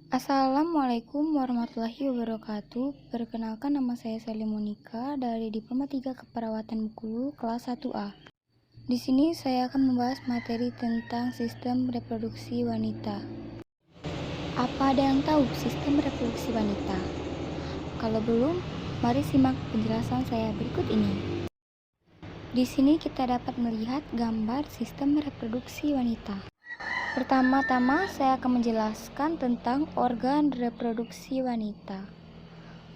Assalamualaikum warahmatullahi wabarakatuh. Perkenalkan, nama saya Sally Monica dari Diploma 3 Keperawatan Bengkulu kelas 1A. Di sini saya akan membahas materi tentang sistem reproduksi wanita. Apa ada yang tahu sistem reproduksi wanita? Kalau belum, mari simak penjelasan saya berikut ini. Di sini kita dapat melihat gambar sistem reproduksi wanita. Pertama-tama saya akan menjelaskan tentang organ reproduksi wanita.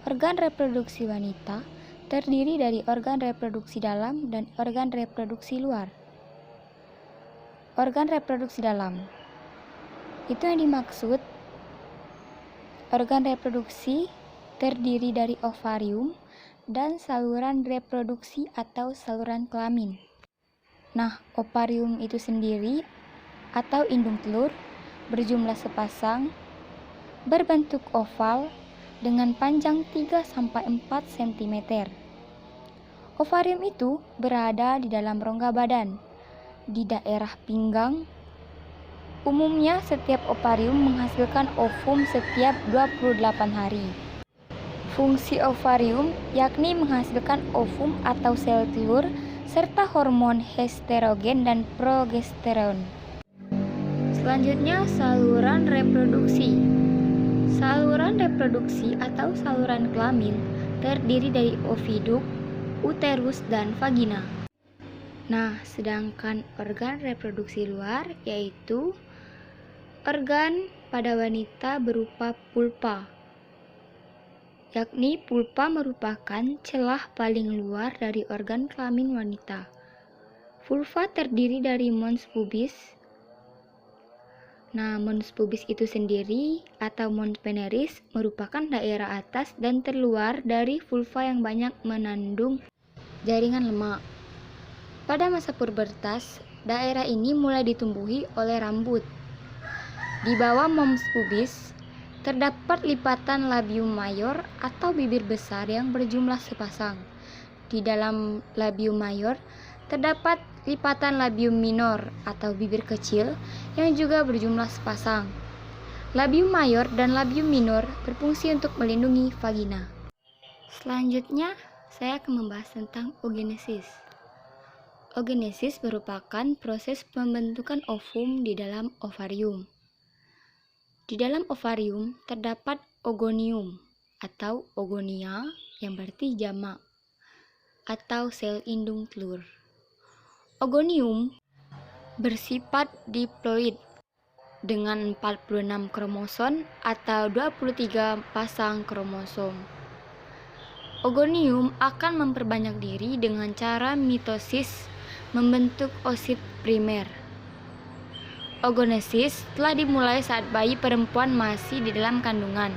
Organ reproduksi wanita terdiri dari organ reproduksi dalam dan organ reproduksi luar. Organ reproduksi dalam itu yang dimaksud organ reproduksi terdiri dari ovarium dan saluran reproduksi atau saluran kelamin. Nah, ovarium itu sendiri atau indung telur berjumlah sepasang, berbentuk oval dengan panjang 3-4 cm. Ovarium itu berada di dalam rongga badan, di daerah pinggang. Umumnya setiap ovarium menghasilkan ovum setiap 28 hari. Fungsi ovarium yakni menghasilkan ovum atau sel telur serta hormon estrogen dan progesteron. Selanjutnya, saluran reproduksi. Saluran reproduksi atau saluran kelamin terdiri dari oviduk, uterus, dan vagina. Nah, sedangkan organ reproduksi luar yaitu organ pada wanita berupa vulva. Yakni vulva merupakan celah paling luar dari organ kelamin wanita. Vulva terdiri dari mons pubis. Nah, mons pubis itu sendiri atau mons veneris merupakan daerah atas dan terluar dari vulva yang banyak mengandung jaringan lemak. Pada masa pubertas, daerah ini mulai ditumbuhi oleh rambut. Di bawah mons pubis terdapat lipatan labium mayor atau bibir besar yang berjumlah sepasang. Di dalam labium mayor terdapat lipatan labium minor atau bibir kecil yang juga berjumlah sepasang. Labium mayor dan labium minor berfungsi untuk melindungi vagina. Selanjutnya, saya akan membahas tentang oogenesis. Oogenesis merupakan proses pembentukan ovum di dalam ovarium. Di dalam ovarium terdapat ogonium atau ogonia yang berarti jamak atau sel indung telur. Ogonium bersifat diploid dengan 46 kromosom atau 23 pasang kromosom. Ogonium akan memperbanyak diri dengan cara mitosis membentuk oosit primer. Oogenesis telah dimulai saat bayi perempuan masih di dalam kandungan.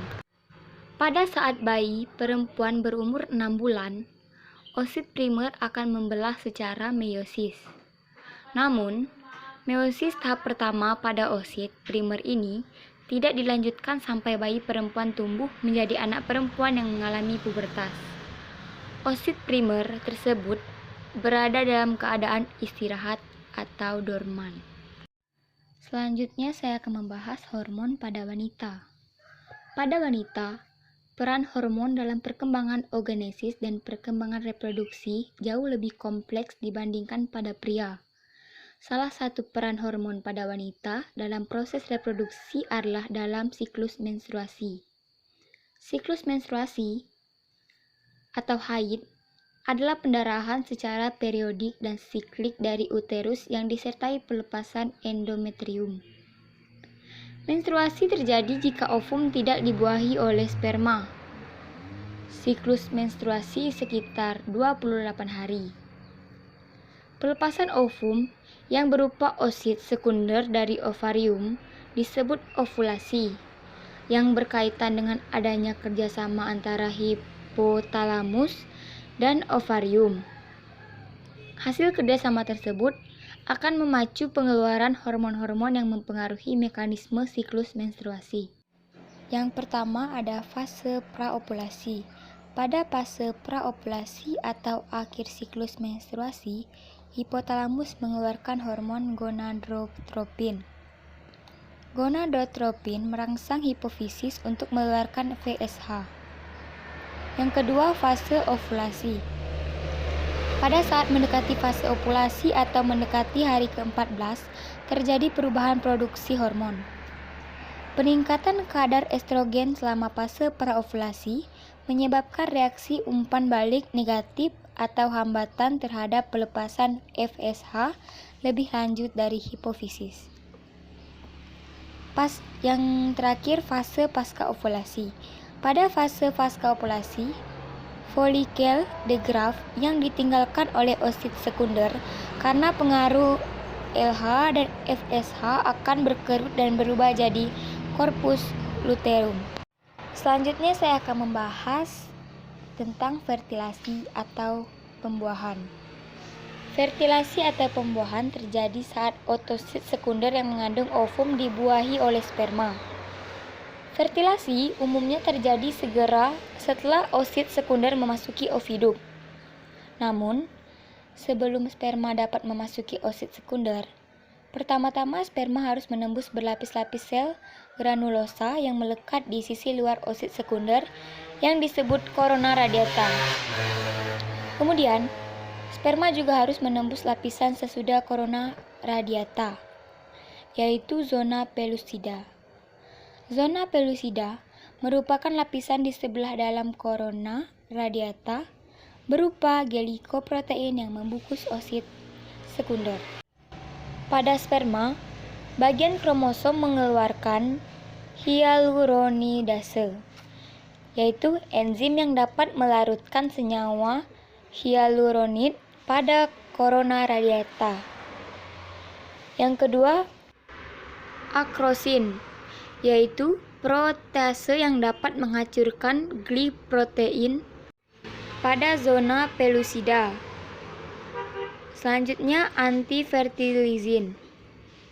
Pada saat bayi perempuan berumur 6 bulan, oosit primer akan membelah secara meiosis. Namun, meiosis tahap pertama pada oosit primer ini tidak dilanjutkan sampai bayi perempuan tumbuh menjadi anak perempuan yang mengalami pubertas. Oosit primer tersebut berada dalam keadaan istirahat atau dorman. Selanjutnya saya akan membahas hormon pada wanita. Pada wanita, peran hormon dalam perkembangan oogenesis dan perkembangan reproduksi jauh lebih kompleks dibandingkan pada pria. Salah satu peran hormon pada wanita dalam proses reproduksi adalah dalam siklus menstruasi. Siklus menstruasi atau haid adalah pendarahan secara periodik dan siklik dari uterus yang disertai pelepasan endometrium. Menstruasi terjadi jika ovum tidak dibuahi oleh sperma. Siklus menstruasi sekitar 28 hari. Pelepasan ovum yang berupa oosit sekunder dari ovarium disebut ovulasi, yang berkaitan dengan adanya kerjasama antara hipotalamus dan ovarium. Hasil kerjasama tersebut akan memacu pengeluaran hormon-hormon yang mempengaruhi mekanisme siklus menstruasi. Yang pertama ada fase praovulasi. Pada fase praovulasi atau akhir siklus menstruasi, hipotalamus mengeluarkan hormon gonadotropin. Gonadotropin merangsang hipofisis untuk mengeluarkan FSH. Yang kedua, fase ovulasi. Pada saat mendekati fase ovulasi atau mendekati hari ke-14, terjadi perubahan produksi hormon. Peningkatan kadar estrogen selama fase praovulasi menyebabkan reaksi umpan balik negatif atau hambatan terhadap pelepasan FSH lebih lanjut dari hipofisis. Yang terakhir, fase pasca ovulasi. Pada fase pasca ovulasi, folikel degraf yang ditinggalkan oleh oosit sekunder karena pengaruh LH dan FSH akan berkerut dan berubah jadi corpus luteum. Selanjutnya saya akan membahas tentang fertilasi atau pembuahan. Fertilasi atau pembuahan terjadi saat oosit sekunder yang mengandung ovum dibuahi oleh sperma. Fertilasi umumnya terjadi segera setelah oosit sekunder memasuki ovidum. Namun, sebelum sperma dapat memasuki oosit sekunder, pertama-tama sperma harus menembus berlapis-lapis sel granulosa yang melekat di sisi luar oosit sekunder yang disebut corona radiata. Kemudian, sperma juga harus menembus lapisan sesudah corona radiata, yaitu zona pellucida. Zona pellucida merupakan lapisan di sebelah dalam corona radiata berupa glikoprotein yang membungkus oosit sekunder. Pada sperma, bagian kromosom mengeluarkan hyaluronidase, yaitu enzim yang dapat melarutkan senyawa hyaluronid pada corona radiata. Yang kedua, akrosin, yaitu protease yang dapat menghancurkan gliprotein pada zona pellucida. Selanjutnya, antifertilizin,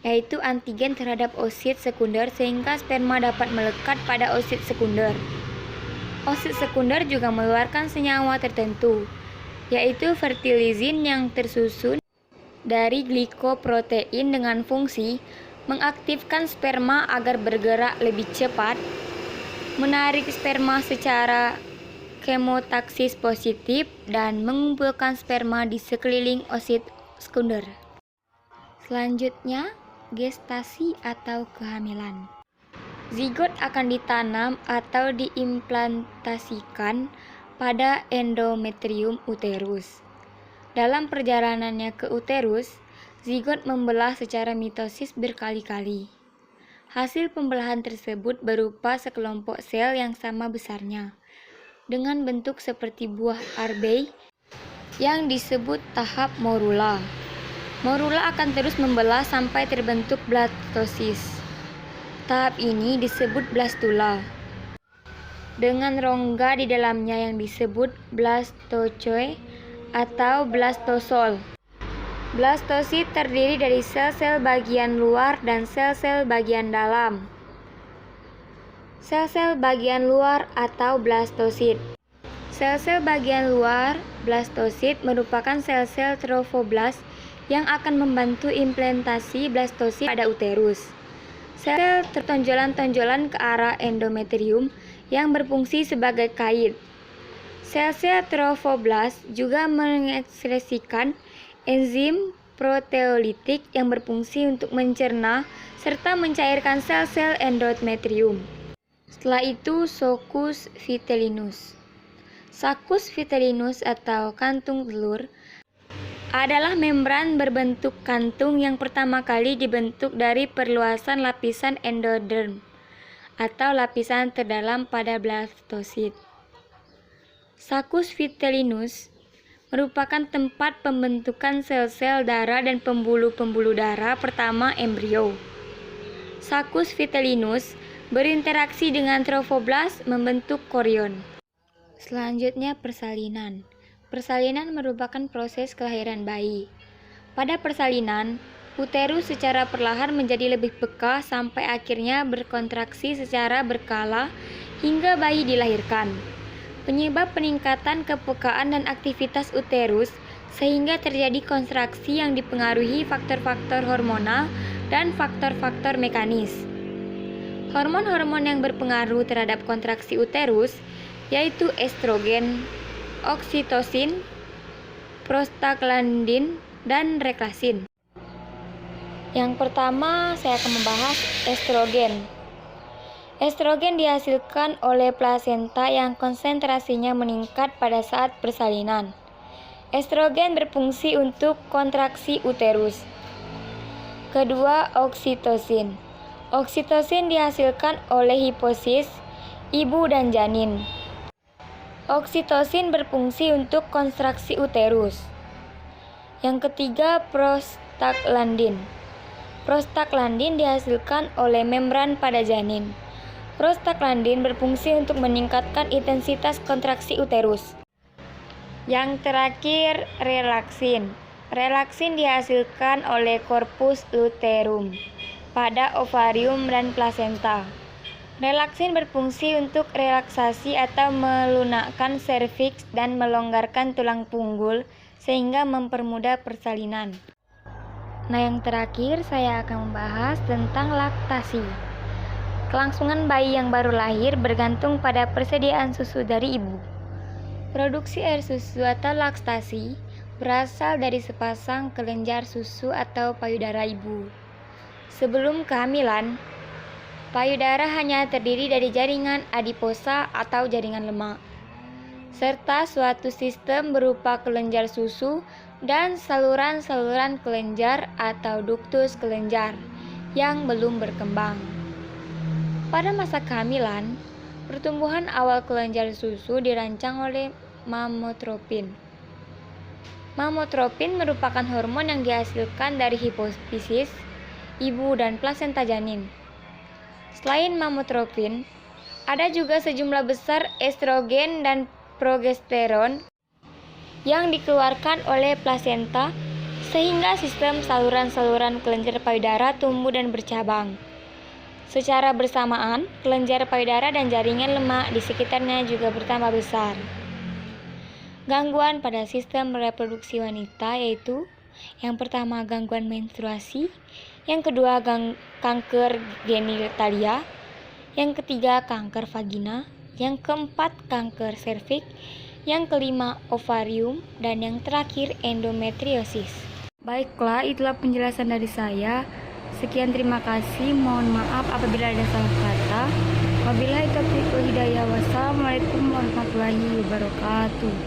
yaitu antigen terhadap oosit sekunder sehingga sperma dapat melekat pada oosit sekunder. Oosit sekunder juga mengeluarkan senyawa tertentu, yaitu fertilizin yang tersusun dari glikoprotein dengan fungsi mengaktifkan sperma agar bergerak lebih cepat, menarik sperma secara kemotaksis positif, dan mengumpulkan sperma di sekeliling oosit sekunder. Selanjutnya, gestasi atau kehamilan. Zigot akan ditanam atau diimplantasikan pada endometrium uterus. Dalam perjalanannya ke uterus, zigot membelah secara mitosis berkali-kali. Hasil pembelahan tersebut berupa sekelompok sel yang sama besarnya, dengan bentuk seperti buah arbei yang disebut tahap morula. Morula akan terus membelah sampai terbentuk blastosis. Tahap ini disebut blastula, dengan rongga di dalamnya yang disebut blastocoe atau blastosol. Blastosit terdiri dari sel-sel bagian luar dan sel-sel bagian dalam. Sel-sel bagian luar atau blastosit. Sel-sel bagian luar blastosit merupakan sel-sel trofoblast yang akan membantu implantasi blastosit pada uterus. Sel tertonjolan-tonjolan ke arah endometrium yang berfungsi sebagai kait. Sel-sel trofoblast juga mengekskresikan enzim proteolitik yang berfungsi untuk mencerna serta mencairkan sel-sel endometrium. Setelah itu, succus vitellinus. Succus vitellinus atau kantung telur adalah membran berbentuk kantung yang pertama kali dibentuk dari perluasan lapisan endoderm atau lapisan terdalam pada blastosit. Succus vitellinus merupakan tempat pembentukan sel-sel darah dan pembuluh-pembuluh darah pertama embrio. Succus vitellinus berinteraksi dengan trofoblast membentuk korion. Selanjutnya, persalinan. Persalinan merupakan proses kelahiran bayi. Pada persalinan, uterus secara perlahan menjadi lebih peka sampai akhirnya berkontraksi secara berkala hingga bayi dilahirkan. Penyebab peningkatan kepekaan dan aktivitas uterus sehingga terjadi kontraksi yang dipengaruhi faktor-faktor hormonal dan faktor-faktor mekanis. Hormon-hormon yang berpengaruh terhadap kontraksi uterus yaitu estrogen, oksitosin, prostaglandin, dan relaksin. Yang pertama, saya akan membahas estrogen. Estrogen dihasilkan oleh plasenta yang konsentrasinya meningkat pada saat persalinan. Estrogen berfungsi untuk kontraksi uterus. Kedua, oksitosin. Oksitosin dihasilkan oleh hipofisis, ibu dan janin. Oksitosin berfungsi untuk kontraksi uterus. Yang ketiga, prostaglandin. Prostaglandin dihasilkan oleh membran pada janin. Prostaglandin berfungsi untuk meningkatkan intensitas kontraksi uterus. Yang terakhir, relaksin. Relaksin dihasilkan oleh corpus luteum pada ovarium dan plasenta. Relaksin berfungsi untuk relaksasi atau melunakkan serviks dan melonggarkan tulang punggul sehingga mempermudah persalinan. Nah, yang terakhir saya akan membahas tentang laktasi. Kelangsungan bayi yang baru lahir bergantung pada persediaan susu dari ibu. Produksi air susu atau laktasi berasal dari sepasang kelenjar susu atau payudara ibu. Sebelum kehamilan, payudara hanya terdiri dari jaringan adiposa atau jaringan lemak, serta suatu sistem berupa kelenjar susu dan saluran-saluran kelenjar atau duktus kelenjar yang belum berkembang. Pada masa kehamilan, pertumbuhan awal kelenjar susu dirancang oleh mamotropin. Mamotropin merupakan hormon yang dihasilkan dari hipofisis, ibu dan plasenta janin. Selain mamotropin, ada juga sejumlah besar estrogen dan progesteron yang dikeluarkan oleh plasenta sehingga sistem saluran-saluran kelenjar payudara tumbuh dan bercabang. Secara bersamaan, kelenjar payudara dan jaringan lemak di sekitarnya juga bertambah besar. Gangguan pada sistem reproduksi wanita yaitu yang pertama gangguan menstruasi, yang kedua kanker genitalia, yang ketiga kanker vagina, yang keempat kanker serviks, yang kelima ovarium, dan yang terakhir endometriosis. Baiklah, itulah penjelasan dari saya. Sekian, terima kasih. Mohon maaf apabila ada salah kata. Wabillahi taufiq wal hidayah. Wassalamualaikum warahmatullahi wabarakatuh.